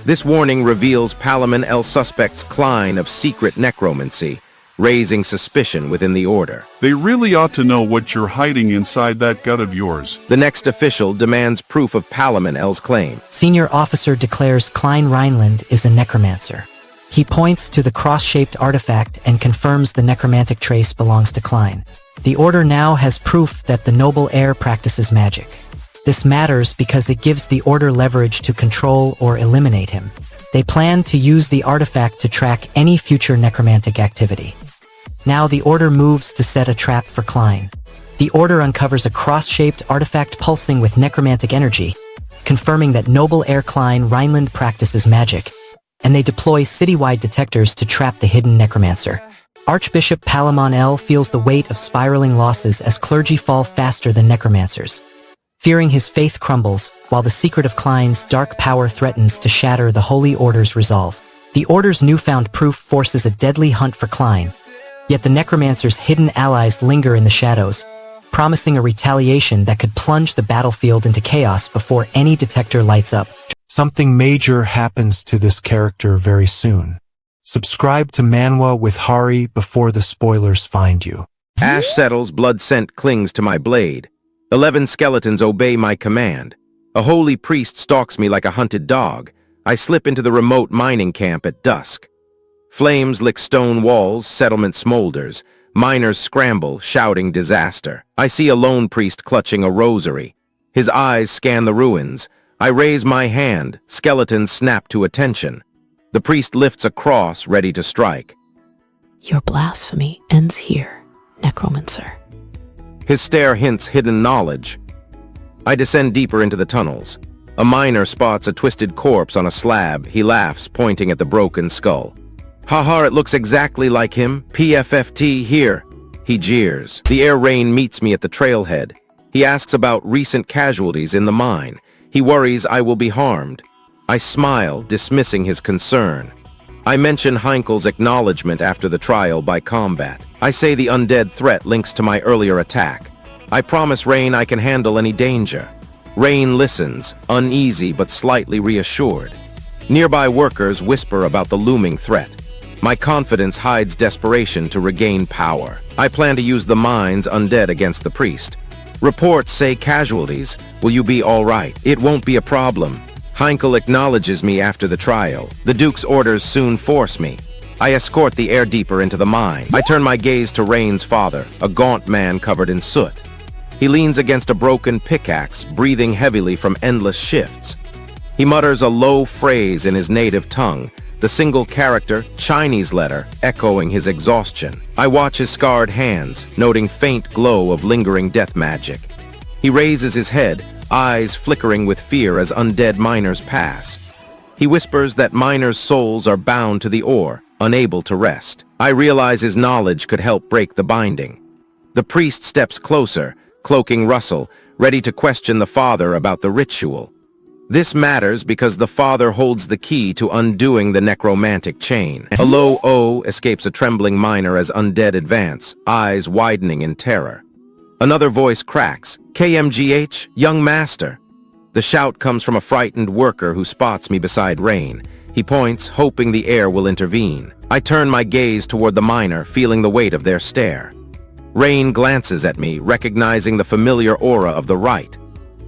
This warning reveals Palaminel suspects Klein of secret necromancy, raising suspicion within the order. They really ought to know what you're hiding inside that gut of yours. The next official demands proof of Palaminel's claim. Senior officer declares Klein Rhineland is a necromancer. He points to the cross-shaped artifact and confirms the necromantic trace belongs to Klein. The order now has proof that the noble heir practices magic. This matters because it gives the order leverage to control or eliminate him. They plan to use the artifact to track any future necromantic activity. Now the Order moves to set a trap for Klein. The Order uncovers a cross-shaped artifact pulsing with necromantic energy, confirming that noble heir Klein Rhineland practices magic, and they deploy citywide detectors to trap the hidden necromancer. Archbishop Palamon L feels the weight of spiraling losses as clergy fall faster than necromancers. Fearing his faith crumbles, while the secret of Klein's dark power threatens to shatter the Holy Order's resolve. The Order's newfound proof forces a deadly hunt for Klein, yet the necromancer's hidden allies linger in the shadows, promising a retaliation that could plunge the battlefield into chaos before any detector lights up. Something major happens to this character very soon. Subscribe to Manwa with Hari before the spoilers find you. Ash settles, blood scent clings to my blade. 11 skeletons obey my command. A holy priest stalks me like a hunted dog. I slip into the remote mining camp at dusk. Flames lick stone walls, settlement smolders. Miners scramble, shouting disaster. I see a lone priest clutching a rosary. His eyes scan the ruins. I raise my hand, skeletons snap to attention. The priest lifts a cross, ready to strike. Your blasphemy ends here, necromancer. His stare hints hidden knowledge. I descend deeper into the tunnels. A miner spots a twisted corpse on a slab. He laughs, pointing at the broken skull. Haha, it looks exactly like him. PFFT here. He jeers. The air rain meets me at the trailhead. He asks about recent casualties in the mine. He worries I will be harmed. I smile, dismissing his concern. I mention Heinkel's acknowledgement after the trial by combat. I say the undead threat links to my earlier attack. I promise Rain I can handle any danger. Rain listens, uneasy but slightly reassured. Nearby workers whisper about the looming threat. My confidence hides desperation to regain power. I plan to use the mine's undead against the priest. Reports say casualties. Will you be all right? It won't be a problem. Heinkel acknowledges me after the trial. The Duke's orders soon force me. I escort the heir deeper into the mine. I turn my gaze to Rain's father, a gaunt man covered in soot. He leans against a broken pickaxe, breathing heavily from endless shifts. He mutters a low phrase in his native tongue, the single character, Chinese letter, echoing his exhaustion. I watch his scarred hands, noting faint glow of lingering death magic. He raises his head, eyes flickering with fear as undead miners pass. He whispers that miners' souls are bound to the ore, unable to rest. I realize his knowledge could help break the binding. The priest steps closer, cloaking Russell, ready to question the father about the ritual. This matters because the father holds the key to undoing the necromantic chain. A low "oh" escapes a trembling miner as undead advance, eyes widening in terror. Another voice cracks, "KMGH, young master." The shout comes from a frightened worker who spots me beside Rain. He points, hoping the heir will intervene. I turn my gaze toward the miner, feeling the weight of their stare. Rain glances at me, recognizing the familiar aura of the rite.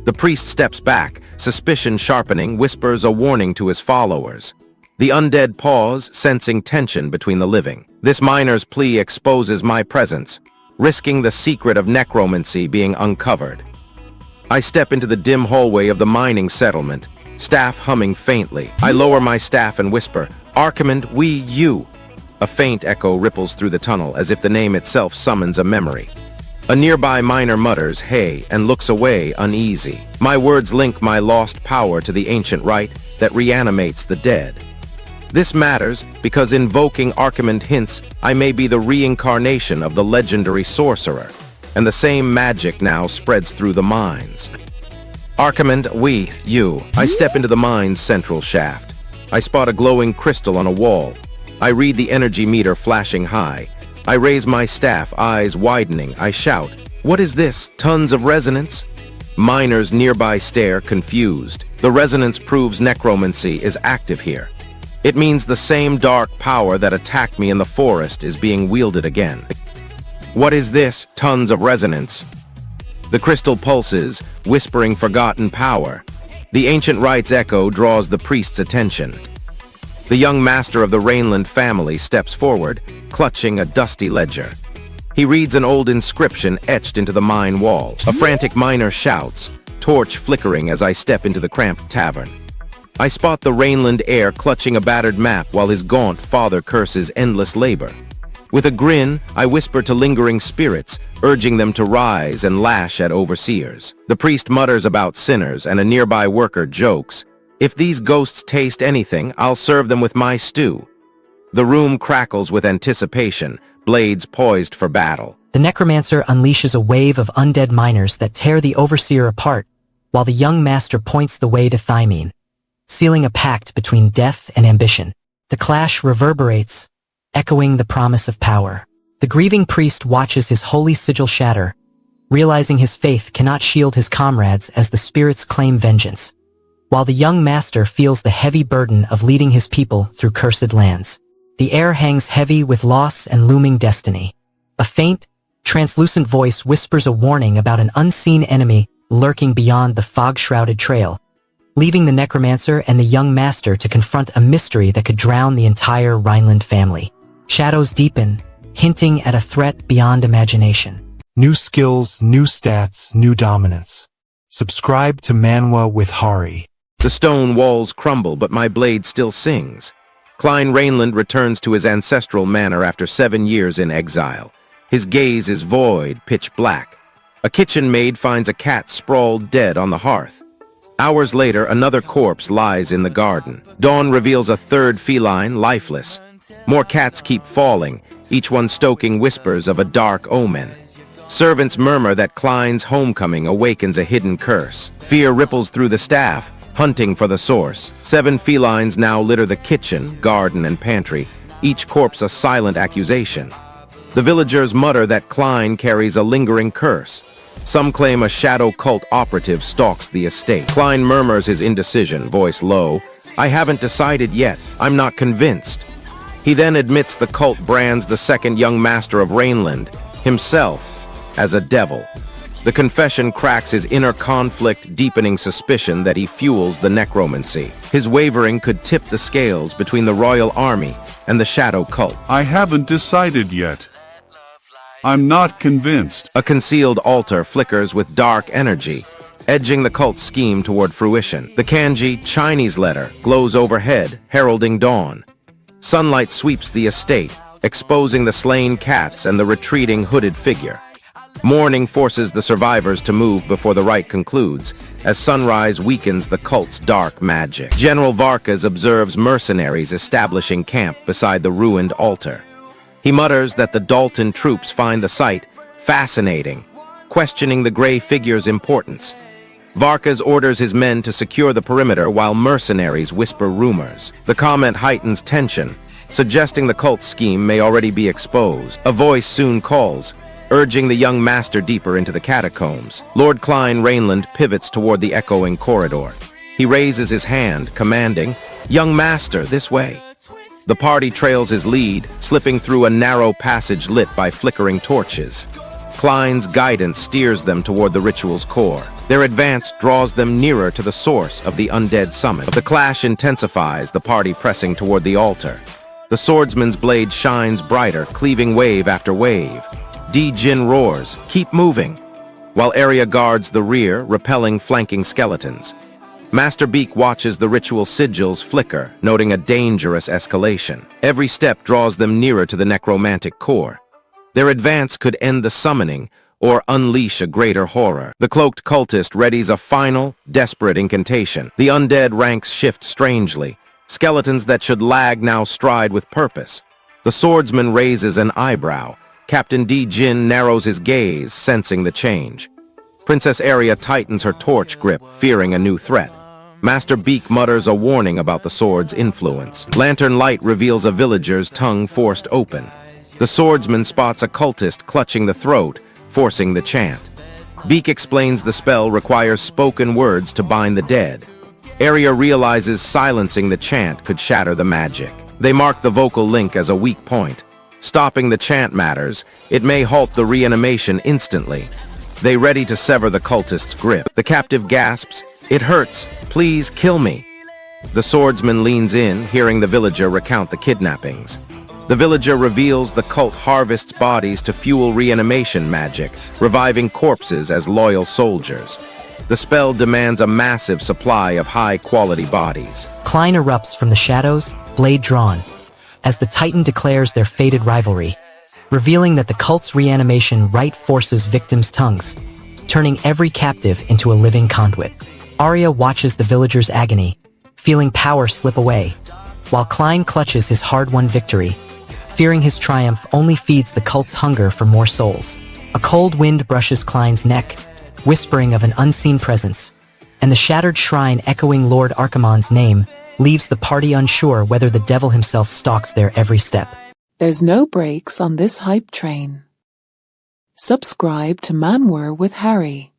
The priest steps back, suspicion sharpening, whispers a warning to his followers. The undead pause, sensing tension between the living. This miner's plea exposes my presence, risking the secret of necromancy being uncovered. I step into the dim hallway of the mining settlement, staff humming faintly. I lower my staff and whisper, "Archimand, you." A faint echo ripples through the tunnel as if the name itself summons a memory. A nearby miner mutters, "Hey," and looks away, uneasy. My words link my lost power to the ancient rite that reanimates the dead. This matters because invoking Archimand hints I may be the reincarnation of the legendary sorcerer, and the same magic now spreads through the mines. "Archimand, you." I step into the mine's central shaft. I spot a glowing crystal on a wall. I read the energy meter flashing high. I raise my staff, eyes widening. I shout, "What is this? Tons of resonance?" Miners nearby stare, confused. The resonance proves necromancy is active here. It means the same dark power that attacked me in the forest is being wielded again. "What is this? Tons of resonance?" The crystal pulses, whispering forgotten power. The ancient rite's echo draws the priest's attention. The young master of the Rainland family steps forward, clutching a dusty ledger. He reads an old inscription etched into the mine wall. A frantic miner shouts, torch flickering as I step into the cramped tavern. I spot the Rainland heir clutching a battered map while his gaunt father curses endless labor. With a grin, I whisper to lingering spirits, urging them to rise and lash at overseers. The priest mutters about sinners, and a nearby worker jokes, "If these ghosts taste anything, I'll serve them with my stew." The room crackles with anticipation, blades poised for battle. The necromancer unleashes a wave of undead miners that tear the overseer apart, while the young master points the way to Thymene, sealing a pact between death and ambition. The clash reverberates, echoing the promise of power. The grieving priest watches his holy sigil shatter, realizing his faith cannot shield his comrades as the spirits claim vengeance, while the young master feels the heavy burden of leading his people through cursed lands. The air hangs heavy with loss and looming destiny. A faint, translucent voice whispers a warning about an unseen enemy lurking beyond the fog-shrouded trail, leaving the necromancer and the young master to confront a mystery that could drown the entire Rhineland family. Shadows deepen, hinting at a threat beyond imagination. New skills, new stats, new dominance. Subscribe to Manwa with Hari. The stone walls crumble, but my blade still sings. Klein Rainland returns to his ancestral manor after 7 years in exile. His gaze is void, pitch black. A kitchen maid finds a cat sprawled dead on the hearth. Hours later, another corpse lies in the garden. Dawn reveals a third feline, lifeless. More cats keep falling, each one stoking whispers of a dark omen. Servants murmur that Klein's homecoming awakens a hidden curse. Fear ripples through the staff, hunting for the source. 7 felines now litter the kitchen, garden, and pantry, each corpse a silent accusation. The villagers mutter that Klein carries a lingering curse. Some claim a shadow cult operative stalks the estate. Klein murmurs his indecision, voice low. "I haven't decided yet. I'm not convinced." He then admits the cult brands the second young master of Rainland, himself, as a devil. The confession cracks his inner conflict, deepening suspicion that he fuels the necromancy. His wavering could tip the scales between the royal army and the shadow cult. I haven't decided yet. I'm not convinced. A concealed altar flickers with dark energy, edging the cult's scheme toward fruition. The kanji Chinese letter glows overhead, heralding dawn. Sunlight sweeps the estate, exposing the slain cats and the retreating hooded figure. Mourning forces the survivors to move before the rite concludes, as sunrise weakens the cult's dark magic. General Varkas observes mercenaries establishing camp beside the ruined altar. He mutters that the Dalton troops find the site fascinating, questioning the gray figure's importance. Varkas orders his men to secure the perimeter while mercenaries whisper rumors. The comment heightens tension, suggesting the cult scheme may already be exposed. A voice soon calls, urging the young master deeper into the catacombs. Lord Klein Rainland pivots toward the echoing corridor. He raises his hand, commanding, "Young master, this way." The party trails his lead, slipping through a narrow passage lit by flickering torches. Klein's guidance steers them toward the ritual's core. Their advance draws them nearer to the source of the undead summit. The clash intensifies, the party pressing toward the altar. The swordsman's blade shines brighter, cleaving wave after wave. Jin roars, "Keep moving," while area guards the rear, repelling flanking skeletons. Master Beak watches the ritual sigils flicker, noting a dangerous escalation. Every step draws them nearer to the necromantic core. Their advance could end the summoning or unleash a greater horror. The cloaked cultist readies a final, desperate incantation. The undead ranks shift strangely. Skeletons that should lag now stride with purpose. The swordsman raises an eyebrow. Captain Jin narrows his gaze, sensing the change. Princess Aria tightens her torch grip, fearing a new threat. Master Beak mutters a warning about the sword's influence. Lantern light reveals a villager's tongue forced open. The swordsman spots a cultist clutching the throat, forcing the chant. Beak explains the spell requires spoken words to bind the dead. Aria realizes silencing the chant could shatter the magic. They mark the vocal link as a weak point. Stopping the chant matters. It may halt the reanimation instantly. They ready to sever the cultist's grip. The captive gasps, "It hurts. Please kill me." The swordsman leans in, hearing the villager recount the kidnappings. The villager reveals the cult harvests bodies to fuel reanimation magic, reviving corpses as loyal soldiers. The spell demands a massive supply of high-quality bodies. Klein erupts from the shadows, blade drawn, as the Titan declares their fated rivalry, revealing that the cult's reanimation rite forces victims' tongues, turning every captive into a living conduit. Arya watches the villagers' agony, feeling power slip away, while Klein clutches his hard-won victory, fearing his triumph only feeds the cult's hunger for more souls. A cold wind brushes Klein's neck, whispering of an unseen presence, and the shattered shrine echoing Lord Archimonde's name leaves the party unsure whether the devil himself stalks their every step. There's no brakes on this hype train. Subscribe to Manwa with Harry.